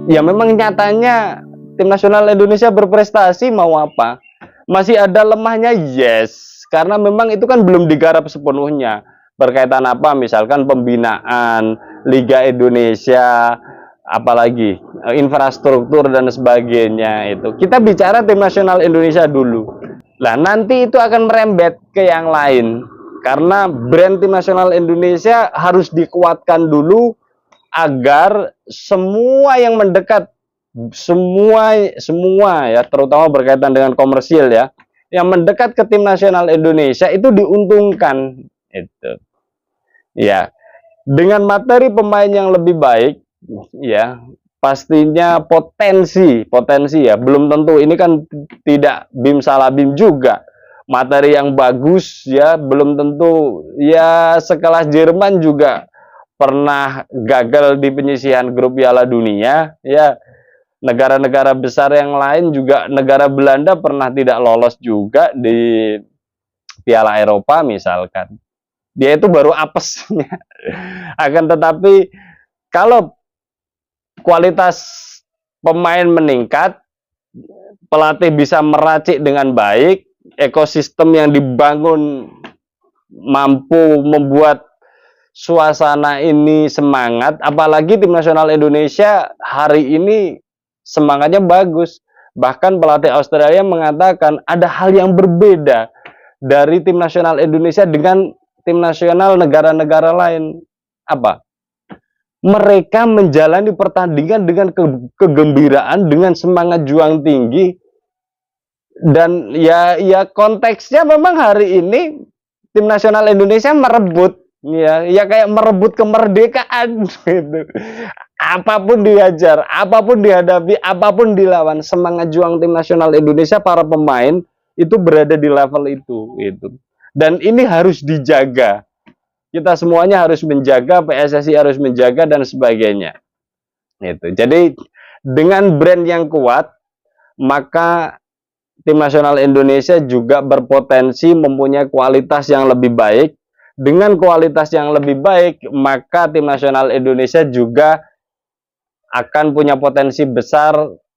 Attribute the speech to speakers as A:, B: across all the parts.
A: Ya memang nyatanya tim nasional Indonesia berprestasi, mau apa? Masih ada lemahnya, yes. Karena memang itu kan belum digarap sepenuhnya. Berkaitan apa? Misalkan pembinaan Liga Indonesia, apalagi infrastruktur dan sebagainya itu. Kita bicara tim nasional Indonesia dulu. Nah, nanti itu akan merembet ke yang lain. Karena brand tim nasional Indonesia harus dikuatkan dulu agar semua yang mendekat, semua ya, terutama berkaitan dengan komersil ya, yang mendekat ke tim nasional Indonesia itu diuntungkan itu. Ya, dengan materi pemain yang lebih baik ya, pastinya potensi ya, belum tentu ini kan tidak bim salah bim juga. Materi yang bagus ya, belum tentu ya, sekelas Jerman juga pernah gagal di penyisihan grup Piala Dunia ya. Negara-negara besar yang lain juga, negara Belanda pernah tidak lolos juga di Piala Eropa misalkan. Dia itu baru apesnya. Akan tetapi kalau kualitas pemain meningkat, pelatih bisa meracik dengan baik, ekosistem yang dibangun mampu membuat suasana ini semangat, apalagi tim nasional Indonesia hari ini semangatnya bagus. Bahkan pelatih Australia mengatakan ada hal yang berbeda dari tim nasional Indonesia dengan tim nasional negara-negara lain. Apa? Mereka menjalani pertandingan dengan kegembiraan, dengan semangat juang tinggi. Dan ya konteksnya memang hari ini tim nasional Indonesia merebut ya kayak merebut kemerdekaan gitu. Apapun diajar, apapun dihadapi, apapun dilawan, semangat juang tim nasional Indonesia, para pemain itu berada di level itu gitu. Dan ini harus dijaga. Kita semuanya harus menjaga, PSSI harus menjaga dan sebagainya. Gitu. Jadi dengan brand yang kuat, maka tim nasional Indonesia juga berpotensi mempunyai kualitas yang lebih baik. Dengan kualitas yang lebih baik, maka tim nasional Indonesia juga akan punya potensi besar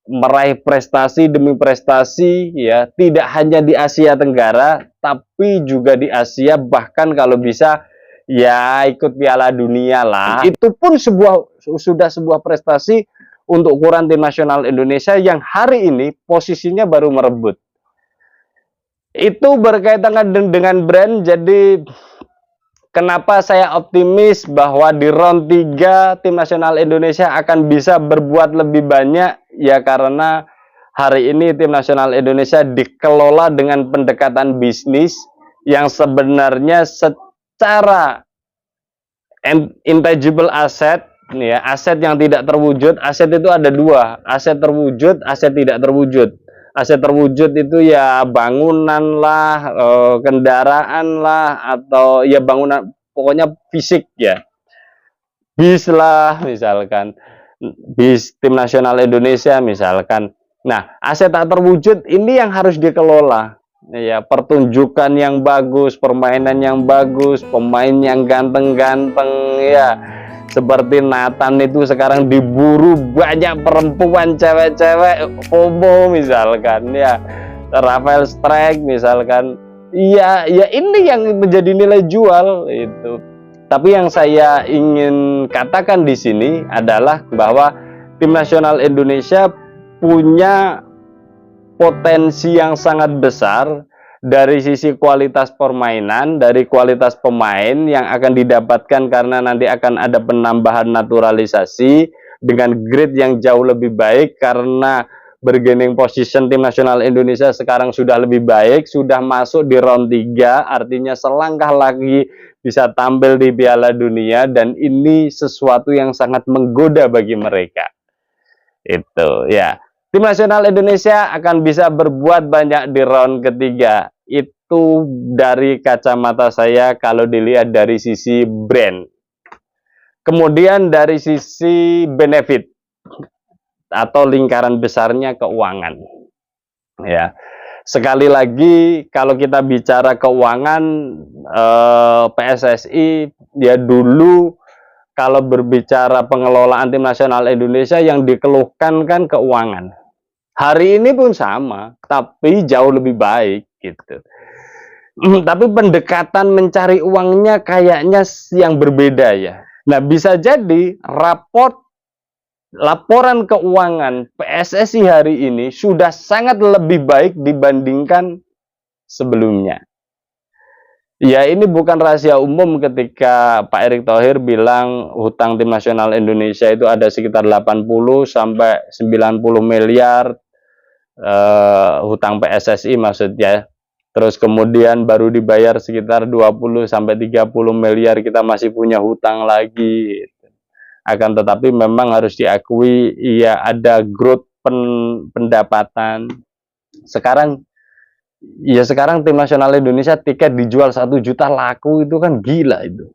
A: meraih prestasi demi prestasi ya, tidak hanya di Asia Tenggara tapi juga di Asia, bahkan kalau bisa ya ikut Piala Dunia lah. Itu pun sudah sebuah prestasi untuk ukuran tim nasional Indonesia yang hari ini posisinya baru merebut. Itu berkaitan dengan brand. Jadi kenapa saya optimis bahwa di round 3 tim nasional Indonesia akan bisa berbuat lebih banyak, ya karena hari ini tim nasional Indonesia dikelola dengan pendekatan bisnis yang sebenarnya secara intangible asset, ya, aset yang tidak terwujud. Aset itu ada dua, aset terwujud, aset tidak terwujud. Aset terwujud itu ya bangunan lah, kendaraan lah, atau ya bangunan, pokoknya fisik ya. Bis lah misalkan, bis tim nasional Indonesia misalkan. Nah, aset tak terwujud ini yang harus dikelola. Ya, pertunjukan yang bagus, permainan yang bagus, pemain yang ganteng-ganteng ya. Seperti Nathan itu sekarang diburu banyak perempuan, cewek-cewek homo misalkan ya. Rafael Strike misalkan. Ya ini yang menjadi nilai jual itu. Tapi yang saya ingin katakan di sini adalah bahwa tim nasional Indonesia punya potensi yang sangat besar dari sisi kualitas permainan, dari kualitas pemain yang akan didapatkan karena nanti akan ada penambahan naturalisasi dengan grade yang jauh lebih baik, karena bargaining position tim nasional Indonesia sekarang sudah lebih baik, sudah masuk di round 3, artinya selangkah lagi bisa tampil di Piala Dunia, dan ini sesuatu yang sangat menggoda bagi mereka. Itu ya. Tim nasional Indonesia akan bisa berbuat banyak di round ketiga. Itu dari kacamata saya kalau dilihat dari sisi brand. Kemudian dari sisi benefit atau lingkaran besarnya keuangan. Ya. Sekali lagi kalau kita bicara keuangan, PSSI ya dulu kalau berbicara pengelolaan tim nasional Indonesia yang dikeluhkan kan keuangan. Hari ini pun sama, tapi jauh lebih baik gitu. Tapi pendekatan mencari uangnya kayaknya yang berbeda ya. Nah, bisa jadi laporan keuangan PSSI hari ini sudah sangat lebih baik dibandingkan sebelumnya. Ya, ini bukan rahasia umum ketika Pak Erick Thohir bilang hutang tim nasional Indonesia itu ada sekitar 80 sampai 90 miliar hutang PSSI maksudnya. Terus kemudian baru dibayar sekitar 20 sampai 30 miliar, kita masih punya hutang lagi. Akan tetapi memang harus diakui ya ada growth pendapatan. Sekarang tim nasional Indonesia tiket dijual 1 juta laku, itu kan gila itu.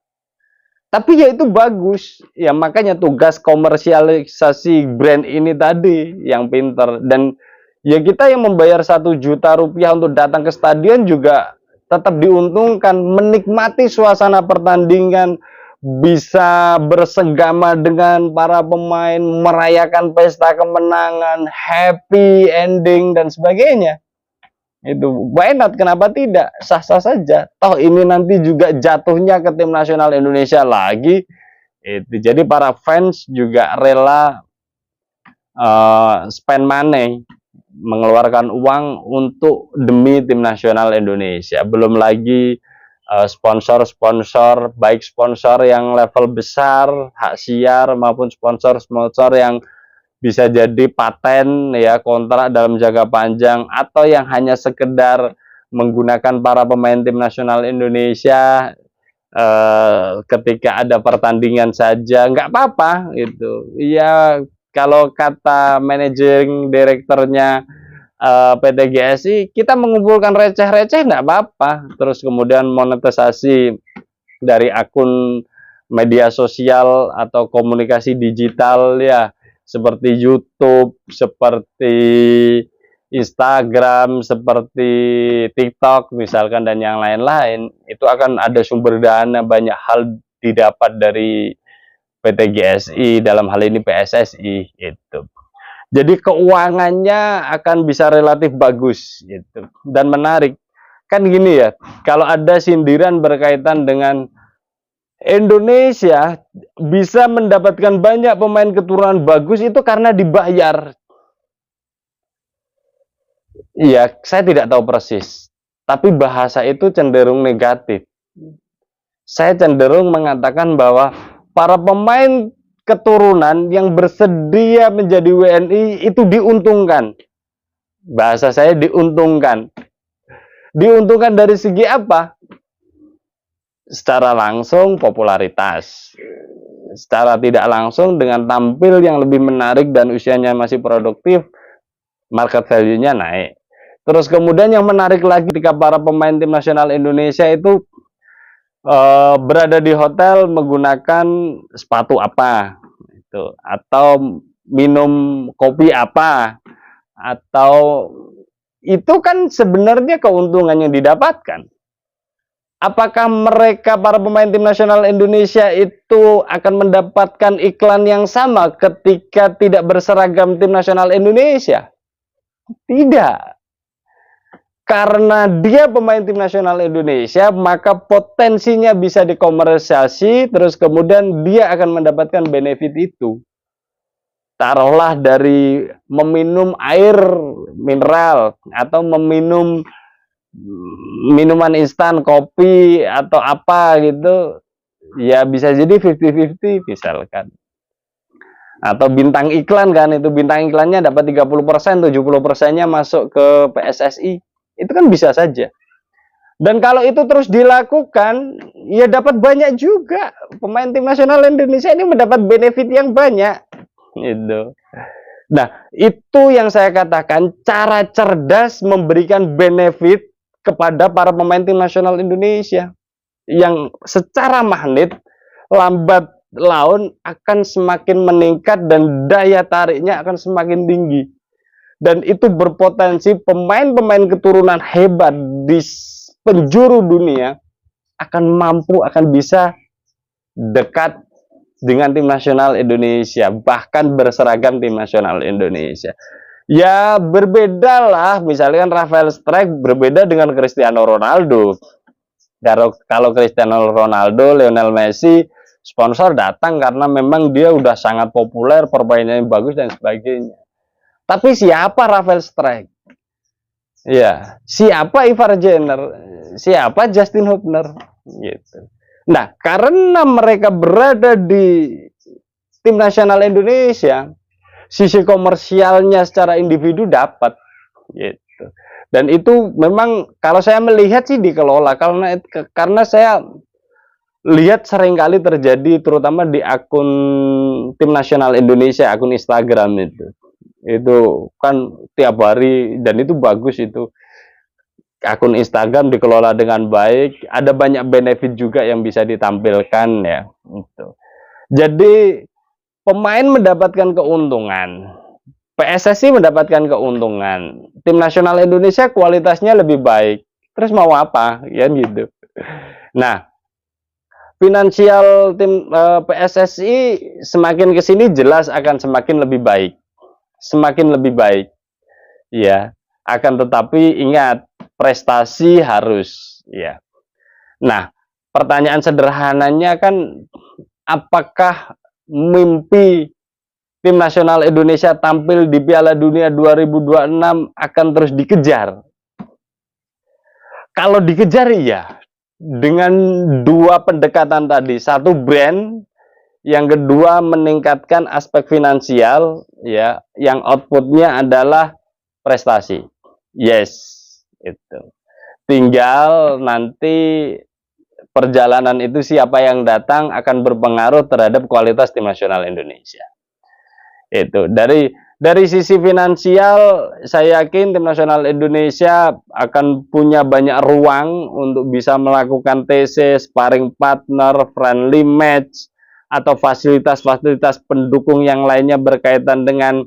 A: Tapi ya itu bagus. Ya makanya tugas komersialisasi brand ini tadi yang pinter. Dan ya kita yang membayar 1 juta rupiah untuk datang ke stadion juga tetap diuntungkan, menikmati suasana pertandingan, bisa bersegama dengan para pemain, merayakan pesta kemenangan, happy ending dan sebagainya. Itu why not, kenapa tidak, sah-sah saja. Toh ini nanti juga jatuhnya ke tim nasional Indonesia lagi. Itu jadi para fans juga rela spend money, mengeluarkan uang untuk demi tim nasional Indonesia. Belum lagi sponsor-sponsor, baik sponsor yang level besar, hak siar, maupun sponsor-sponsor yang bisa jadi paten ya, kontrak dalam jangka panjang, atau yang hanya sekedar menggunakan para pemain tim nasional Indonesia ketika ada pertandingan saja, nggak apa-apa gitu ya. Kalau kata managing direkturnya PT GSI, kita mengumpulkan receh-receh nggak apa-apa. Terus kemudian monetisasi dari akun media sosial atau komunikasi digital ya, seperti YouTube, seperti Instagram, seperti TikTok misalkan, dan yang lain-lain, itu akan ada sumber dana, banyak hal didapat dari PT GSI, dalam hal ini PSSI itu. Jadi keuangannya akan bisa relatif bagus gitu, dan menarik. Kan gini ya, kalau ada sindiran berkaitan dengan Indonesia bisa mendapatkan banyak pemain keturunan bagus itu karena dibayar. Iya, saya tidak tahu persis, tapi bahasa itu cenderung negatif. Saya cenderung mengatakan bahwa para pemain keturunan yang bersedia menjadi WNI itu diuntungkan. Bahasa saya diuntungkan. Diuntungkan dari segi apa? Secara langsung popularitas, secara tidak langsung dengan tampil yang lebih menarik dan usianya masih produktif, market value-nya naik. Terus kemudian yang menarik lagi ketika para pemain tim nasional Indonesia itu berada di hotel menggunakan sepatu apa itu, atau minum kopi apa, atau itu kan sebenarnya keuntungan yang didapatkan. Apakah mereka para pemain tim nasional Indonesia itu akan mendapatkan iklan yang sama ketika tidak berseragam tim nasional Indonesia? Tidak. Karena dia pemain tim nasional Indonesia, maka potensinya bisa dikomersialisasi, terus kemudian dia akan mendapatkan benefit itu. Taruhlah dari meminum air mineral, atau meminum minuman instan, kopi atau apa gitu, ya bisa jadi 50-50 misalkan. Atau bintang iklan kan, itu bintang iklannya dapat 30%, 70%-nya masuk ke PSSI. Itu kan bisa saja. Dan kalau itu terus dilakukan, ya dapat banyak juga. Pemain tim nasional Indonesia ini mendapat benefit yang banyak. Gitu. Nah, itu yang saya katakan cara cerdas memberikan benefit kepada para pemain tim nasional Indonesia, yang secara magnet lambat laun akan semakin meningkat dan daya tariknya akan semakin tinggi. Dan itu berpotensi pemain-pemain keturunan hebat di penjuru dunia akan mampu, akan bisa dekat dengan tim nasional Indonesia, bahkan berseragam tim nasional Indonesia. Ya berbeda lah, misalkan Rafael Strike berbeda dengan Cristiano Ronaldo. Kalau Cristiano Ronaldo, Lionel Messi, sponsor datang karena memang dia udah sangat populer, permainannya bagus dan sebagainya. Tapi siapa Rafael Strike? Ya, siapa Ivar Jenner? Siapa Justin Hubner? Gitu. Nah, karena mereka berada di tim nasional Indonesia, sisi komersialnya secara individu dapat, gitu. Dan itu memang kalau saya melihat sih dikelola, karena saya lihat seringkali terjadi terutama di akun tim nasional Indonesia, akun Instagram itu kan tiap hari, dan itu bagus, itu akun Instagram dikelola dengan baik, ada banyak benefit juga yang bisa ditampilkan ya. Jadi pemain mendapatkan keuntungan, PSSI mendapatkan keuntungan, tim nasional Indonesia kualitasnya lebih baik. Terus mau apa? Ya gitu. Nah, finansial tim PSSI semakin kesini jelas akan semakin lebih baik, semakin lebih baik. Ya, akan tetapi ingat, prestasi harus ya. Nah, pertanyaan sederhananya kan, apakah mimpi tim nasional Indonesia tampil di Piala Dunia 2026 akan terus dikejar? Kalau dikejar ya, dengan dua pendekatan tadi, satu brand, yang kedua meningkatkan aspek finansial ya, yang outputnya adalah prestasi. Yes, itu. Tinggal nanti perjalanan itu siapa yang datang akan berpengaruh terhadap kualitas tim nasional Indonesia. Itu dari sisi finansial, saya yakin tim nasional Indonesia akan punya banyak ruang untuk bisa melakukan TC, sparring partner, friendly match, atau fasilitas-fasilitas pendukung yang lainnya berkaitan dengan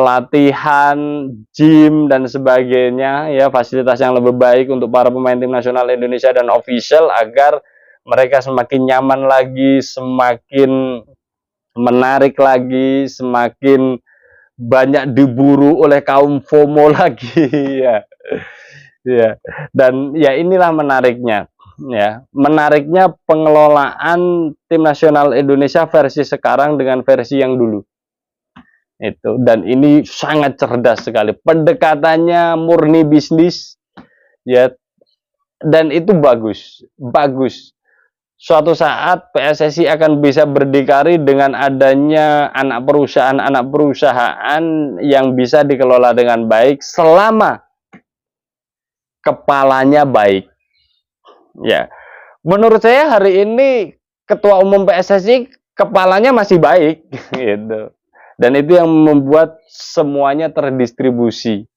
A: latihan, gym dan sebagainya ya, fasilitas yang lebih baik untuk para pemain tim nasional Indonesia dan official, agar mereka semakin nyaman lagi, semakin menarik lagi, semakin banyak diburu oleh kaum FOMO lagi ya. Ya. Dan ya inilah menariknya ya. Menariknya pengelolaan tim nasional Indonesia versi sekarang dengan versi yang dulu. Itu, dan ini sangat cerdas sekali. Pendekatannya murni bisnis ya. Dan itu bagus. Bagus. Suatu saat PSSI akan bisa berdikari dengan adanya anak perusahaan yang bisa dikelola dengan baik selama kepalanya baik. Ya, menurut saya hari ini Ketua Umum PSSI kepalanya masih baik, gitu. Dan itu yang membuat semuanya terdistribusi.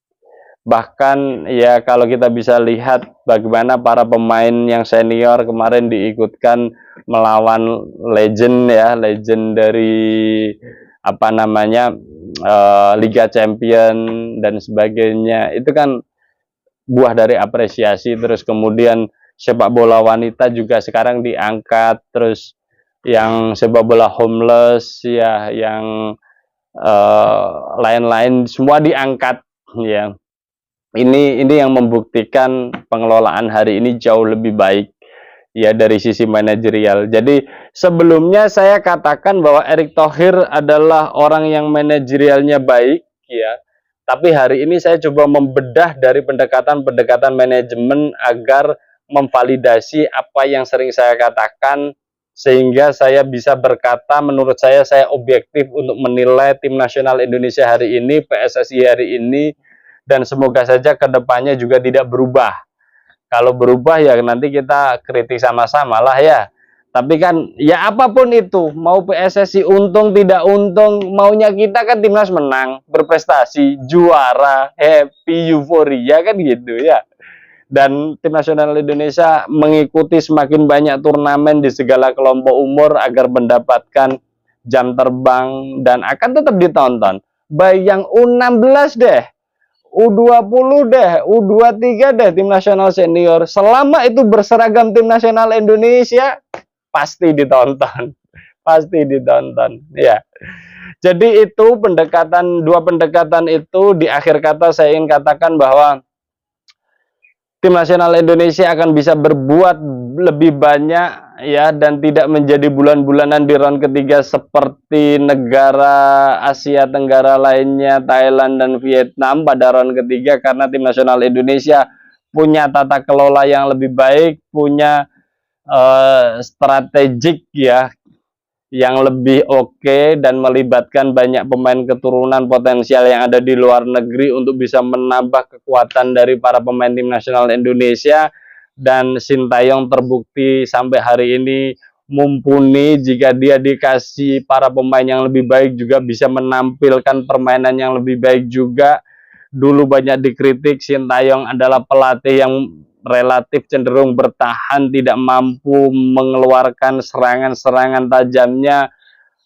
A: Bahkan ya kalau kita bisa lihat bagaimana para pemain yang senior kemarin diikutkan melawan legend ya, legend dari apa namanya Liga Champion dan sebagainya, itu kan buah dari apresiasi. Terus kemudian sepak bola wanita juga sekarang diangkat, terus yang sepak bola homeless ya, yang lain-lain semua diangkat ya. Ini yang membuktikan pengelolaan hari ini jauh lebih baik ya dari sisi manajerial. Jadi sebelumnya saya katakan bahwa Erick Thohir adalah orang yang manajerialnya baik ya. Tapi hari ini saya coba membedah dari pendekatan-pendekatan manajemen agar memvalidasi apa yang sering saya katakan, sehingga saya bisa berkata menurut saya objektif untuk menilai tim nasional Indonesia hari ini, PSSI hari ini. Dan semoga saja kedepannya juga tidak berubah. Kalau berubah ya nanti kita kritik sama-sama lah ya. Tapi kan ya apapun itu, mau PSSI untung tidak untung, maunya kita kan timnas menang, berprestasi, juara, happy, euforia kan gitu ya. Dan tim nasional Indonesia mengikuti semakin banyak turnamen di segala kelompok umur agar mendapatkan jam terbang dan akan tetap ditonton. Baik yang U16 deh, U20 deh, U23 deh, tim nasional senior, selama itu berseragam tim nasional Indonesia pasti ditonton, pasti ditonton ya. Jadi itu dua pendekatan itu di akhir kata saya ingin katakan bahwa tim nasional Indonesia akan bisa berbuat lebih banyak ya dan tidak menjadi bulan-bulanan di round ketiga seperti negara Asia Tenggara lainnya, Thailand dan Vietnam pada round ketiga, karena tim nasional Indonesia punya tata kelola yang lebih baik, punya strategik ya yang lebih oke dan melibatkan banyak pemain keturunan potensial yang ada di luar negeri untuk bisa menambah kekuatan dari para pemain tim nasional Indonesia. Dan Sintayong terbukti sampai hari ini mumpuni, jika dia dikasih para pemain yang lebih baik juga bisa menampilkan permainan yang lebih baik juga. Dulu banyak dikritik Sintayong adalah pelatih yang relatif cenderung bertahan, tidak mampu mengeluarkan serangan-serangan tajamnya.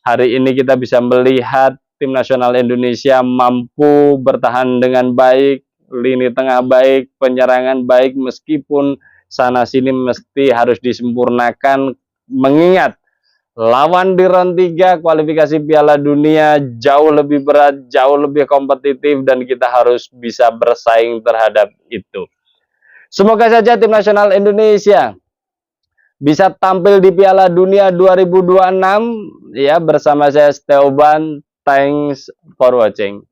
A: Hari ini kita bisa melihat tim nasional Indonesia mampu bertahan dengan baik, lini tengah baik, penyerangan baik, meskipun sana sini mesti harus disempurnakan, mengingat lawan di round 3 kualifikasi Piala Dunia jauh lebih berat, jauh lebih kompetitif, dan kita harus bisa bersaing terhadap itu. Semoga saja tim nasional Indonesia bisa tampil di Piala Dunia 2026 ya bersama saya Steoban. Thanks for watching.